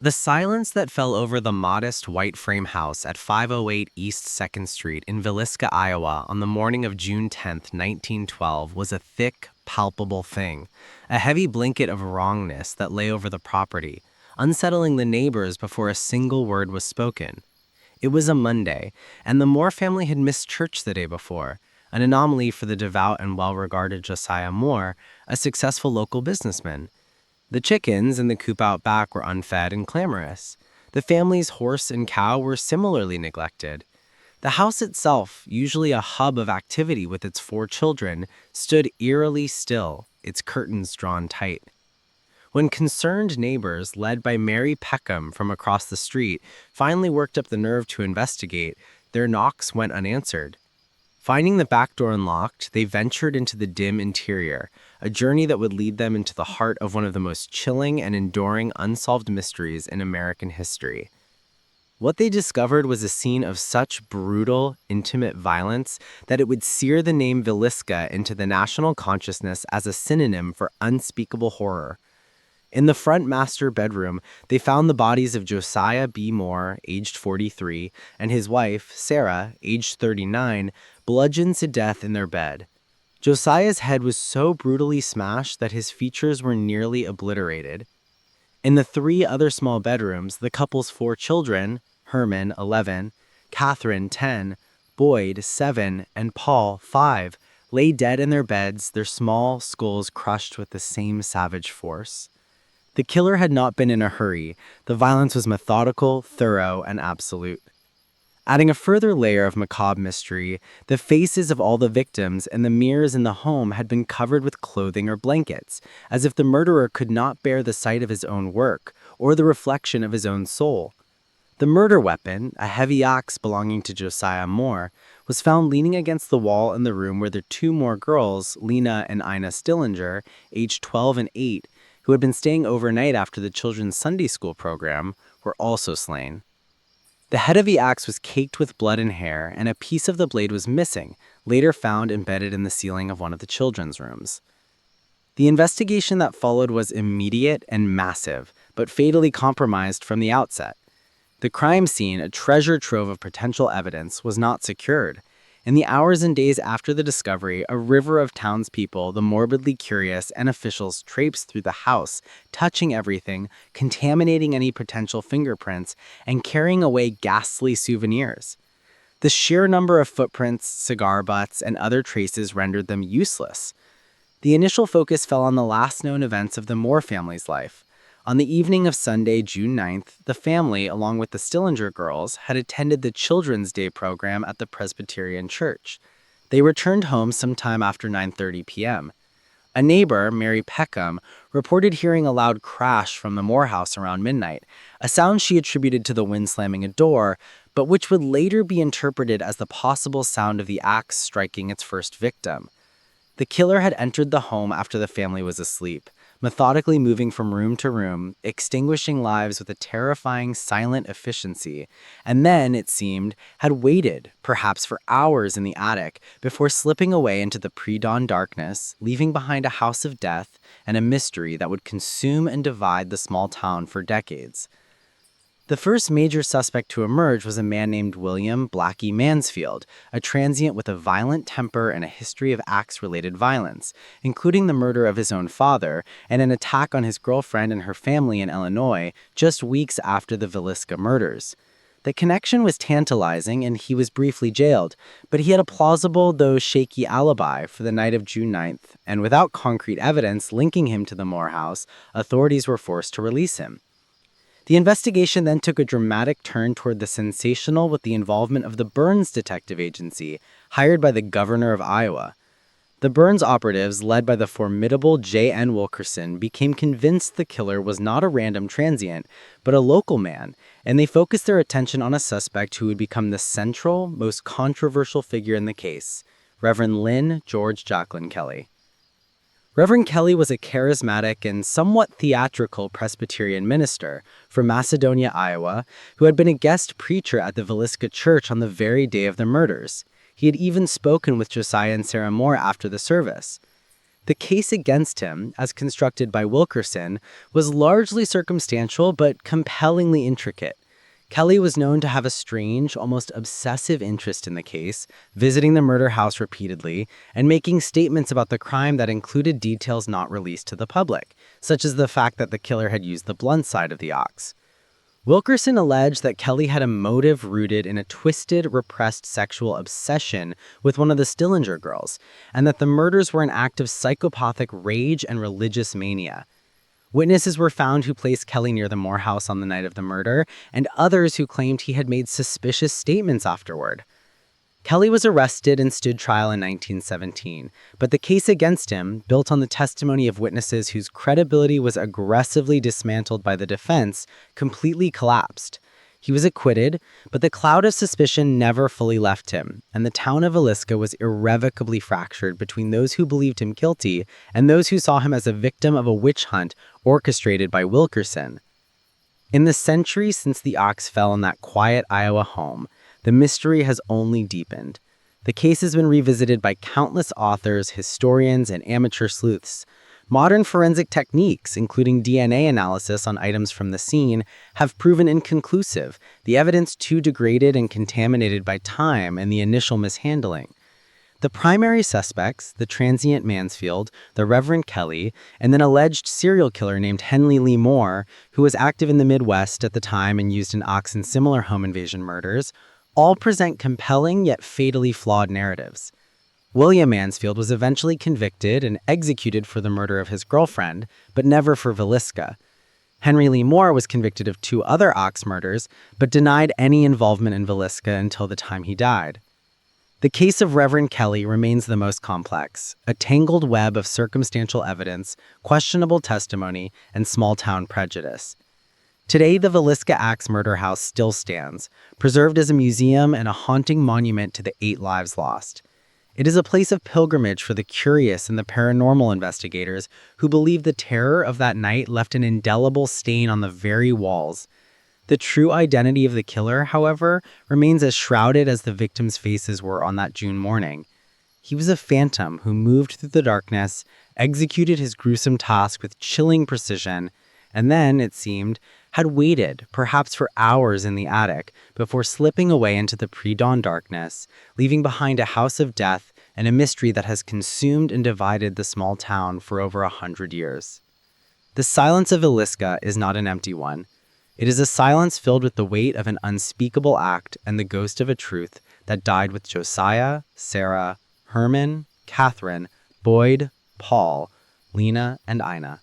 The silence that fell over the modest white frame house at 508 East 2nd Street in Villisca, Iowa on the morning of June 10, 1912 was a thick, palpable thing, a heavy blanket of wrongness that lay over the property, unsettling the neighbors before a single word was spoken. It was a Monday, and the Moore family had missed church the day before, an anomaly for the devout and well-regarded Josiah Moore, a successful local businessman. The chickens in the coop out back were unfed and clamorous. The family's horse and cow were similarly neglected. The house itself, usually a hub of activity with its 4 children, stood eerily still, its curtains drawn tight. When concerned neighbors, led by Mary Peckham from across the street, finally worked up the nerve to investigate, their knocks went unanswered. Finding the back door unlocked, they ventured into the dim interior, a journey that would lead them into the heart of one of the most chilling and enduring unsolved mysteries in American history. What they discovered was a scene of such brutal, intimate violence that it would sear the name Villisca into the national consciousness as a synonym for unspeakable horror. In the front master bedroom, they found the bodies of Josiah B. Moore, aged 43, and his wife, Sarah, aged 39, bludgeoned to death in their bed. Josiah's head was so brutally smashed that his features were nearly obliterated. In the 3 other small bedrooms, the couple's 4 children, Herman, 11, Catherine, 10, Boyd, 7, and Paul, 5, lay dead in their beds, their small skulls crushed with the same savage force. The killer had not been in a hurry. The violence was methodical, thorough, and absolute. Adding a further layer of macabre mystery, the faces of all the victims and the mirrors in the home had been covered with clothing or blankets, as if the murderer could not bear the sight of his own work or the reflection of his own soul. The murder weapon, a heavy axe belonging to Josiah Moore, was found leaning against the wall in the room where the 2 more girls, Lena and Ina Stillinger, aged 12 and 8, who had been staying overnight after the children's Sunday school program, were also slain. The head of the axe was caked with blood and hair, and a piece of the blade was missing, later found embedded in the ceiling of one of the children's rooms. The investigation that followed was immediate and massive, but fatally compromised from the outset. The crime scene, a treasure trove of potential evidence, was not secured. In the hours and days after the discovery, a river of townspeople, the morbidly curious, and officials traipsed through the house, touching everything, contaminating any potential fingerprints, and carrying away ghastly souvenirs. The sheer number of footprints, cigar butts, and other traces rendered them useless. The initial focus fell on the last known events of the Moore family's life. On the evening of Sunday, June 9th, the family, along with the Stillinger girls, had attended the Children's Day program at the Presbyterian Church. They returned home sometime after 9:30 p.m. A neighbor, Mary Peckham, reported hearing a loud crash from the Moore house around midnight, a sound she attributed to the wind slamming a door, but which would later be interpreted as the possible sound of the axe striking its first victim. The killer had entered the home after the family was asleep, methodically moving from room to room, extinguishing lives with a terrifying silent efficiency, and then, it seemed, had waited, perhaps for hours in the attic, before slipping away into the pre-dawn darkness, leaving behind a house of death and a mystery that would consume and divide the small town for decades. The first major suspect to emerge was a man named William Blackie Mansfield, a transient with a violent temper and a history of axe-related violence, including the murder of his own father and an attack on his girlfriend and her family in Illinois just weeks after the Villisca murders. The connection was tantalizing and he was briefly jailed, but he had a plausible though shaky alibi for the night of June 9th, and without concrete evidence linking him to the Moore house, authorities were forced to release him. The investigation then took a dramatic turn toward the sensational with the involvement of the Burns Detective Agency, hired by the governor of Iowa. The Burns operatives, led by the formidable J.N. Wilkerson, became convinced the killer was not a random transient, but a local man, and they focused their attention on a suspect who would become the central, most controversial figure in the case, Reverend Lynn George Jacqueline Kelly. Reverend Kelly was a charismatic and somewhat theatrical Presbyterian minister from Macedonia, Iowa, who had been a guest preacher at the Villisca Church on the very day of the murders. He had even spoken with Josiah and Sarah Moore after the service. The case against him, as constructed by Wilkerson, was largely circumstantial but compellingly intricate. Kelly was known to have a strange, almost obsessive interest in the case, visiting the murder house repeatedly and making statements about the crime that included details not released to the public, such as the fact that the killer had used the blunt side of the ox. Wilkerson alleged that Kelly had a motive rooted in a twisted, repressed sexual obsession with one of the Stillinger girls, and that the murders were an act of psychopathic rage and religious mania. Witnesses were found who placed Kelly near the Moore house on the night of the murder, and others who claimed he had made suspicious statements afterward. Kelly was arrested and stood trial in 1917, but the case against him, built on the testimony of witnesses whose credibility was aggressively dismantled by the defense, completely collapsed. He was acquitted, but the cloud of suspicion never fully left him, and the town of Villisca was irrevocably fractured between those who believed him guilty and those who saw him as a victim of a witch hunt orchestrated by Wilkerson. In the century since the ox fell in that quiet Iowa home, the mystery has only deepened. The case has been revisited by countless authors, historians, and amateur sleuths. Modern forensic techniques, including DNA analysis on items from the scene, have proven inconclusive, the evidence too degraded and contaminated by time and the initial mishandling. The primary suspects, the transient Mansfield, the Reverend Kelly, and an alleged serial killer named Henry Lee Moore, who was active in the Midwest at the time and used an ox in similar home invasion murders, all present compelling yet fatally flawed narratives. William Mansfield was eventually convicted and executed for the murder of his girlfriend, but never for Villisca. Henry Lee Moore was convicted of 2 other ox murders, but denied any involvement in Villisca until the time he died. The case of Reverend Kelly remains the most complex, a tangled web of circumstantial evidence, questionable testimony, and small-town prejudice. Today, the Villisca Axe Murder House still stands, preserved as a museum and a haunting monument to the 8 lives lost. It is a place of pilgrimage for the curious and the paranormal investigators who believe the terror of that night left an indelible stain on the very walls. The true identity of the killer, however, remains as shrouded as the victims' faces were on that June morning. He was a phantom who moved through the darkness, executed his gruesome task with chilling precision, and then, it seemed, had waited, perhaps for hours in the attic, before slipping away into the pre-dawn darkness, leaving behind a house of death and a mystery that has consumed and divided the small town for over 100 years. The silence of Villisca is not an empty one. It is a silence filled with the weight of an unspeakable act and the ghost of a truth that died with Josiah, Sarah, Herman, Catherine, Boyd, Paul, Lena, and Ina.